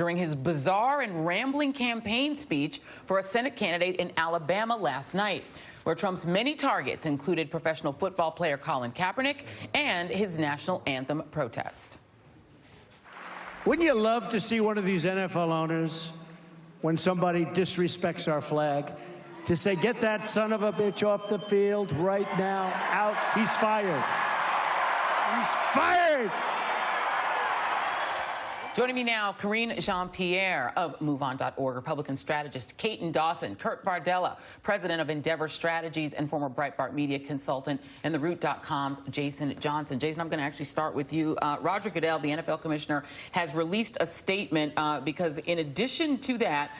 during his bizarre and rambling campaign speech for a Senate candidate in Alabama last night, where Trump's many targets included professional football player Colin Kaepernick and his national anthem protest. Wouldn't you love to see one of these NFL owners, when somebody disrespects our flag, to say, get that son of a bitch off the field right now, out, he's fired. He's fired! Joining me now, Karine Jean-Pierre of MoveOn.org, Republican strategist Caton Dawson, Kurt Bardella, president of Endeavor Strategies and former Breitbart media consultant, and TheRoot.com's Jason Johnson. Jason, I'm going to actually start with you. Roger Goodell, the NFL commissioner, has released a statement because in addition to that,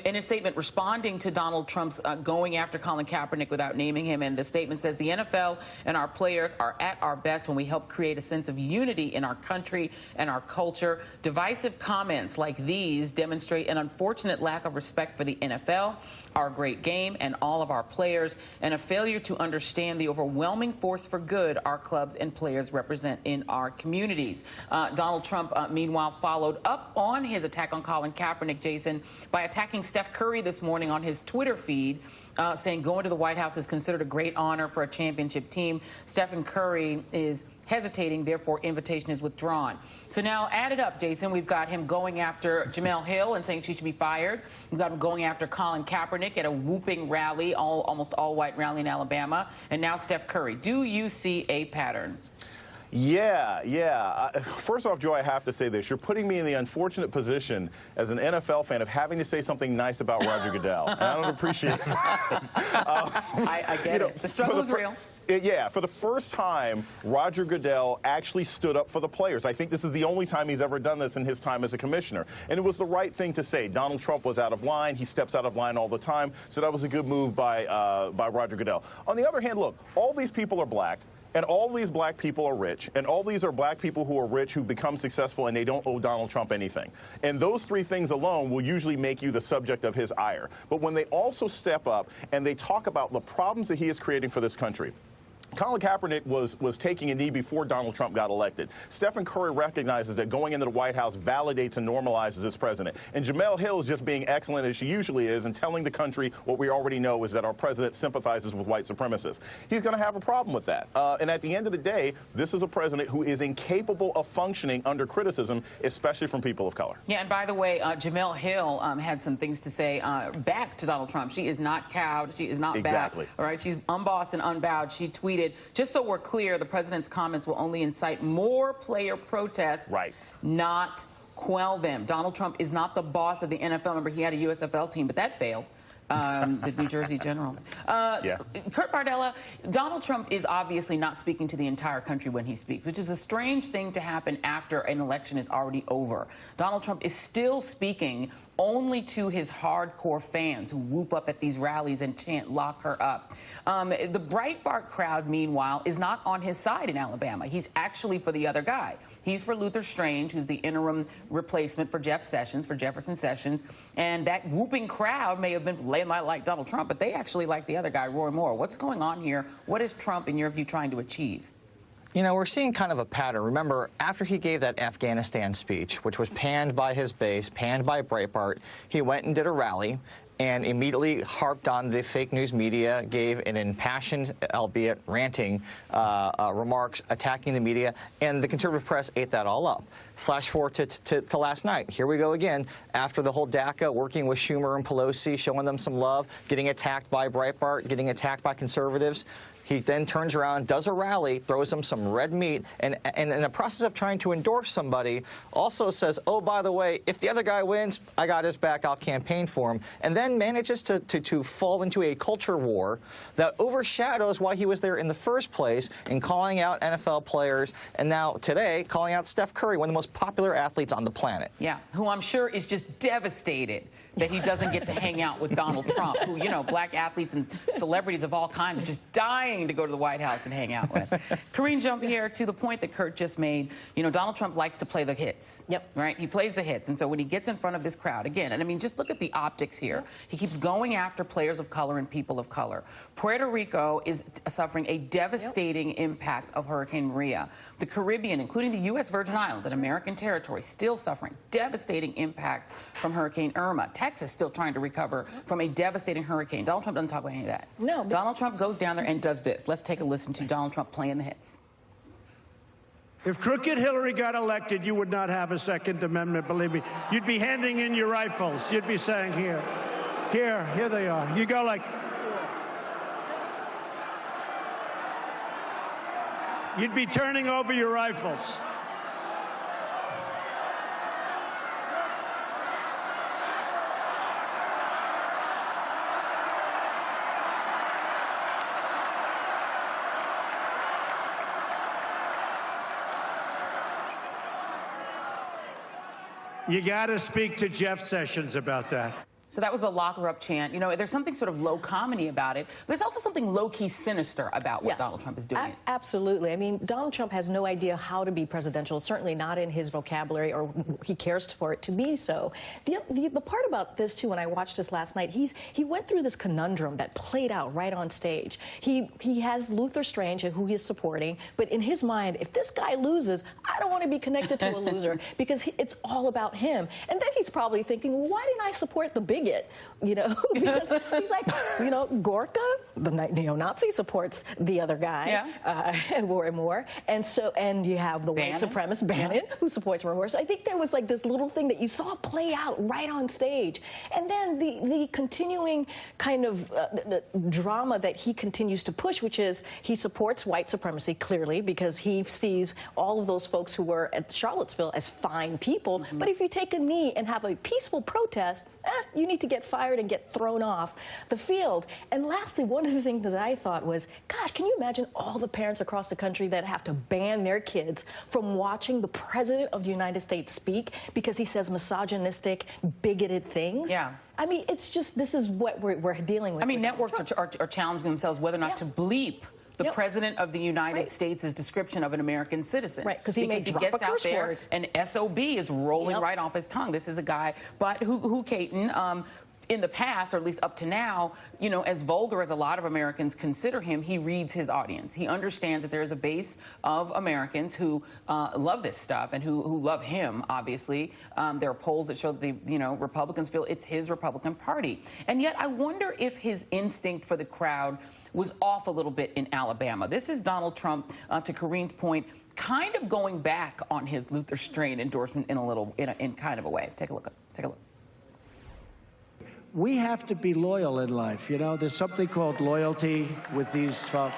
in a statement responding to Donald Trump's going after Colin Kaepernick without naming him, and the statement says the NFL and our players are at our best when we help create a sense of unity in our country and our culture. Divisive comments like these demonstrate an unfortunate lack of respect for the NFL, our great game, and all of our players, and a failure to understand the overwhelming force for good our clubs and players represent in our communities. Donald Trump, meanwhile, followed up on his attack on Colin Kaepernick, Jason, by attacking Steph Curry this morning on his Twitter feed, saying going to the White House is considered a great honor for a championship team. Stephen Curry is hesitating, therefore invitation is withdrawn. So now add it up, Jason. We've got him going after Jemele Hill and saying she should be fired. We've got him going after Colin Kaepernick at a whooping rally, almost all-white rally in Alabama, and now Steph Curry. Do you see a pattern? Yeah. First off, Joe, I have to say this. You're putting me in the unfortunate position as an NFL fan of having to say something nice about Roger Goodell. And I don't appreciate that. I get it. The struggle is real. Yeah, for the first time, Roger Goodell actually stood up for the players. I think this is the only time he's ever done this in his time as a commissioner. And it was the right thing to say. Donald Trump was out of line. He steps out of line all the time. So that was a good move by Roger Goodell. On the other hand, look, all these people are black. And all these black people are rich, and all these are black people who are rich who've become successful, and they don't owe Donald Trump anything. And those three things alone will usually make you the subject of his ire. But when they also step up and they talk about the problems that he is creating for this country, Colin Kaepernick was taking a knee before Donald Trump got elected. Stephen Curry recognizes that going into the White House validates and normalizes this president. And Jemele Hill is just being excellent as she usually is and telling the country what we already know is that our president sympathizes with white supremacists. He's going to have a problem with that. And at the end of the day, this is a president who is incapable of functioning under criticism, especially from people of color. Yeah, and by the way, Jemele Hill had some things to say back to Donald Trump. She is not cowed. She is not exactly. All right, she's unbossed and unbowed. She tweeted, just so we're clear, the president's comments will only incite more player protests, not quell them. Donald Trump is not the boss of the NFL. Remember, he had a USFL team, but that failed. The New Jersey Generals. Kurt Bardella, Donald Trump is obviously not speaking to the entire country when he speaks, which is a strange thing to happen after an election is already over. Donald Trump is still speaking only to his hardcore fans who whoop up at these rallies and chant, lock her up. The Breitbart crowd, meanwhile, is not on his side in Alabama. He's actually for the other guy. He's for Luther Strange, who's the interim replacement for Jefferson Sessions. And that whooping crowd may have been, they might like Donald Trump, but they actually like the other guy, Roy Moore. What's going on here? What is Trump, in your view, trying to achieve? You know, we're seeing kind of a pattern. Remember, after he gave that Afghanistan speech, which was panned by his base, panned by Breitbart, he went and did a rally and immediately harped on the fake news media, gave an impassioned, albeit ranting, remarks attacking the media, and the conservative press ate that all up. Flash forward to last night. Here we go again. After the whole DACA, working with Schumer and Pelosi, showing them some love, getting attacked by Breitbart, getting attacked by conservatives. He then turns around, does a rally, throws them some red meat, and in the process of trying to endorse somebody, also says, oh, by the way, if the other guy wins, I got his back, I'll campaign for him, and then manages to fall into a culture war that overshadows why he was there in the first place in calling out NFL players, and now today calling out Steph Curry, one of the most popular athletes on the planet. Yeah, who I'm sure is just devastated that he doesn't get to hang out with Donald Trump, who, you know, black athletes and celebrities of all kinds are just dying to go to the White House and hang out with. Karine Jean-Pierre, to the point that Kurt just made, you know, Donald Trump likes to play the hits. Yep. Right? He plays the hits. And so when he gets in front of this crowd, again, and I mean, just look at the optics here. He keeps going after players of color and people of color. Puerto Rico is suffering a devastating impact of Hurricane Maria. The Caribbean, including the U.S. Virgin Islands, an American territory, still suffering devastating impacts from Hurricane Irma. Texas still trying to recover from a devastating hurricane. Donald Trump doesn't talk about any of that. No. Donald Trump goes down there and does this. Let's take a listen to Donald Trump playing the hits. If crooked Hillary got elected, you would not have a Second Amendment, believe me. You'd be handing in your rifles. You'd be saying, here they are. You go like... You'd be turning over your rifles. You got to speak to Jeff Sessions about that. So that was the lock her up chant. You know, there's something sort of low comedy about it. There's also something low-key sinister about what Donald Trump is doing. Absolutely. I mean, Donald Trump has no idea how to be presidential, certainly not in his vocabulary, or he cares for it to be so. The part about this, too, when I watched this last night, he went through this conundrum that played out right on stage. He has Luther Strange, who he's supporting, but in his mind, if this guy loses, I don't want to be connected to a loser because it's all about him. And then he's probably thinking, well, why didn't I support the bigot? You know, because he's like, you know, Gorka, the neo-Nazi, supports the other guy more and more. And you have the white supremacist Bannon, who supports more and more. So I think there was like this little thing that you saw play out right on stage. And then the continuing kind of drama that he continues to push, which is he supports white supremacy, clearly, because he sees all of those folks who were at Charlottesville as fine people. But if you take a knee and have a peaceful protest, you need to get fired and get thrown off the field. And lastly, one of the things that I thought was, gosh, can you imagine all the parents across the country that have to ban their kids from watching the President of the United States speak because he says misogynistic, bigoted things? Yeah. I mean, it's just, this is what we're dealing with. I mean, networks are challenging themselves whether or not to bleep the President of the United States' description of an American citizen. Right, because he gets out there and SOB is rolling right off his tongue. This is a guy, but who Caton, in the past, or at least up to now, you know, as vulgar as a lot of Americans consider him, he reads his audience. He understands that there is a base of Americans who love this stuff and who love him, obviously. There are polls that show that Republicans feel it's his Republican Party. And yet I wonder if his instinct for the crowd was off a little bit in Alabama. This is Donald Trump, to Karine's point, kind of going back on his Luther Strain endorsement in kind of a way. Take a look. Take a look. We have to be loyal in life. You know, there's something called loyalty with these folks.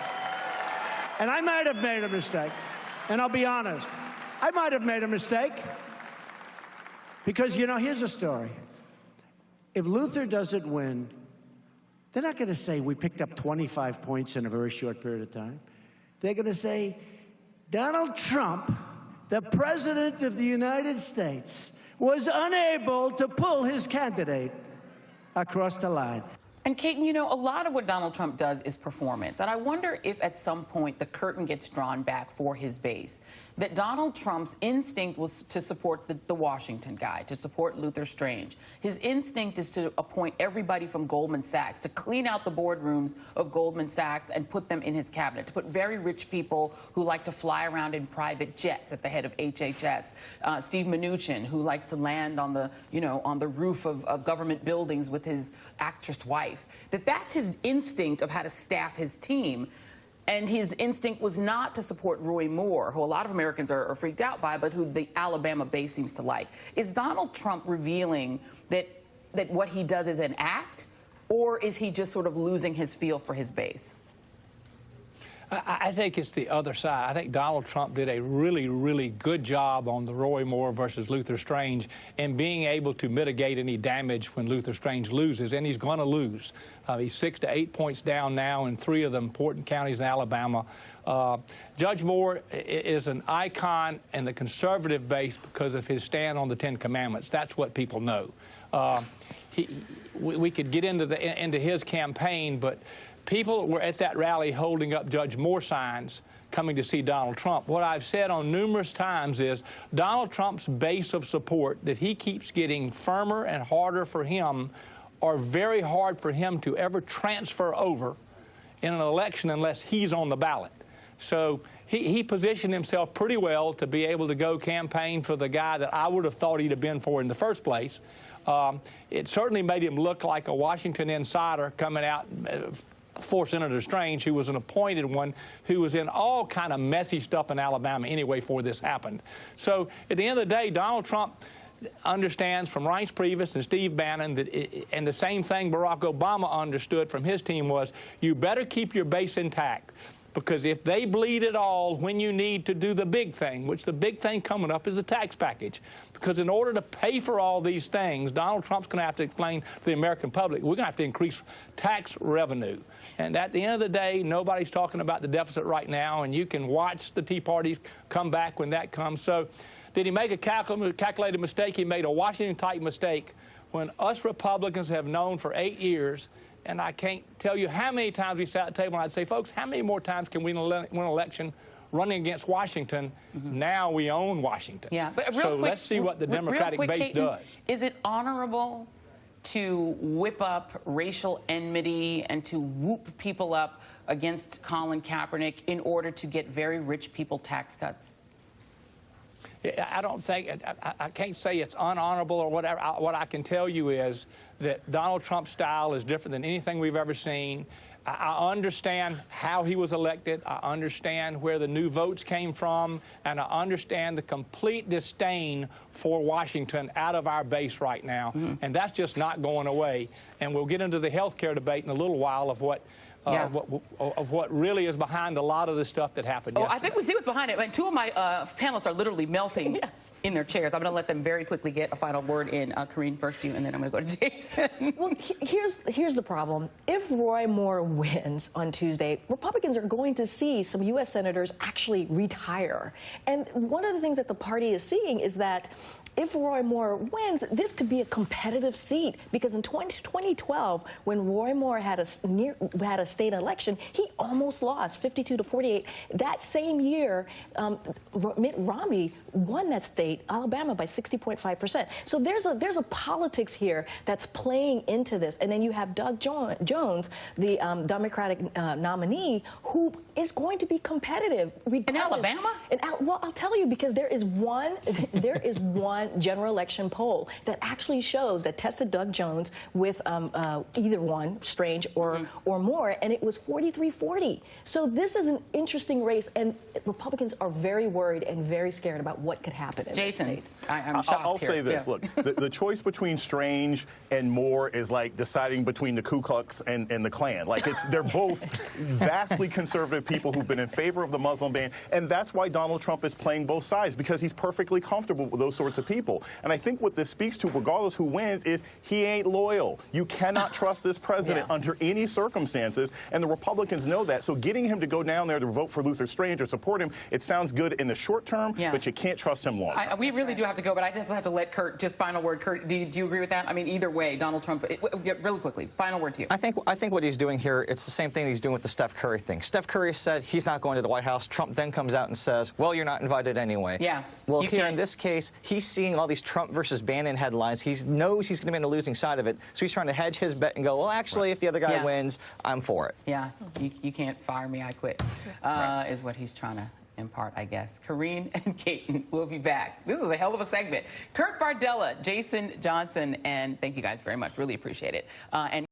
And I might have made a mistake. And I'll be honest. I might have made a mistake. Because, you know, here's a story. If Luther doesn't win, they're not going to say we picked up 25 points in a very short period of time. They're going to say, Donald Trump, the President of the United States, was unable to pull his candidate across the line. And, Caton, you know, a lot of what Donald Trump does is performance. And I wonder if at some point the curtain gets drawn back for his base, that Donald Trump's instinct was to support the Washington guy, to support Luther Strange. His instinct is to appoint everybody from Goldman Sachs, to clean out the boardrooms of Goldman Sachs and put them in his cabinet, to put very rich people who like to fly around in private jets at the head of HHS. Steve Mnuchin, who likes to land on the, on the roof of government buildings with his actress wife. That's his instinct of how to staff his team. And his instinct was not to support Roy Moore, who a lot of Americans are freaked out by, but who the Alabama base seems to like. Is Donald Trump revealing that what he does is an act, or is he just sort of losing his feel for his base? I think it's the other side. I think Donald Trump did a really, really good job on the Roy Moore versus Luther Strange in being able to mitigate any damage when Luther Strange loses, and he's going to lose. He's 6 to 8 points down now in 3 of the important counties in Alabama. Judge Moore is an icon in the conservative base because of his stand on the Ten Commandments. That's what people know. we could get into his campaign, but people were at that rally holding up Judge Moore signs coming to see Donald Trump. What I've said on numerous times is Donald Trump's base of support that he keeps getting firmer and harder for him are very hard for him to ever transfer over in an election unless he's on the ballot. So he positioned himself pretty well to be able to go campaign for the guy that I would have thought he'd have been for in the first place. It certainly made him look like a Washington insider coming out for Senator Strange, who was an appointed one, who was in all kind of messy stuff in Alabama anyway before this happened. So at the end of the day, Donald Trump understands from Reince Priebus and Steve Bannon that and the same thing Barack Obama understood from his team was you better keep your base intact, because if they bleed at all when you need to do the big thing, which the big thing coming up is the tax package, because in order to pay for all these things, Donald Trump's going to have to explain to the American public, we're going to have to increase tax revenue. And at the end of the day, nobody's talking about the deficit right now, and you can watch the Tea Party come back when that comes. So did he make a calculated mistake? He made a Washington-type mistake when us Republicans have known for 8 years, and I can't tell you how many times we sat at the table and I'd say, folks, how many more times can we win an election running against Washington? Now we own Washington. Yeah, but so let's see what the Democratic base does. Is it honorable to whip up racial enmity and to whoop people up against Colin Kaepernick in order to get very rich people tax cuts? I don't think, I can't say it's unhonorable or whatever. What I can tell you is that Donald Trump's style is different than anything we've ever seen. I understand how he was elected. I understand where the new votes came from, and I understand the complete disdain for Washington out of our base right now, and that's just not going away. And we'll get into the health care debate in a little while of what really is behind a lot of the stuff that happened yesterday. I think we see what's behind it. And two of my panelists are literally melting in their chairs. I'm going to let them very quickly get a final word in. Karine, first you, and then I'm going to go to Jason. Well, here's the problem. If Roy Moore wins on Tuesday, Republicans are going to see some U.S. senators actually retire. And one of the things that the party is seeing is that if Roy Moore wins, this could be a competitive seat, because in 2012, when Roy Moore had a state election, he almost lost 52 to 48. That same year, Mitt Romney won that state, Alabama, by 60.5%. So there's a politics here that's playing into this. And then you have Doug Jones, the Democratic nominee, who is going to be competitive. In Alabama? Well, I'll tell you, because there is one general election poll that actually shows that tested Doug Jones with either one, Strange or Moore, and it was 43-40. So this is an interesting race, and Republicans are very worried and very scared about what could happen in Jason, this state. I'm shocked I'll say this. Look, the choice between Strange and Moore is like deciding between the Ku Klux and the Klan. Like, they're both vastly conservative people who've been in favor of the Muslim ban, and that's why Donald Trump is playing both sides, because he's perfectly comfortable with those sorts of people. And I think what this speaks to, regardless who wins, is he ain't loyal. You cannot trust this president under any circumstances, and the Republicans know that. So getting him to go down there to vote for Luther Strange or support him, it sounds good in the short term, but you can't trust him long term. We really do have to go, but I just have to let Kurt, just final word. Kurt, do you agree with that? I mean, either way, Donald Trump, really quickly, final word to you. I think what he's doing here, it's the same thing he's doing with the Steph Curry thing. Steph Curry said he's not going to the White House. Trump then comes out and says, well, you're not invited anyway. Yeah. Well, here in this case, he's seeing all these Trump versus Bannon headlines. He knows he's going to be on the losing side of it, so he's trying to hedge his bet and go, well, actually, if the other guy wins, I'm for it. Yeah, you can't fire me, I quit, is what he's trying to impart, I guess. Karine and Caton will be back. This is a hell of a segment. Kurt Bardella, Jason Johnson, and thank you guys very much. Really appreciate it. And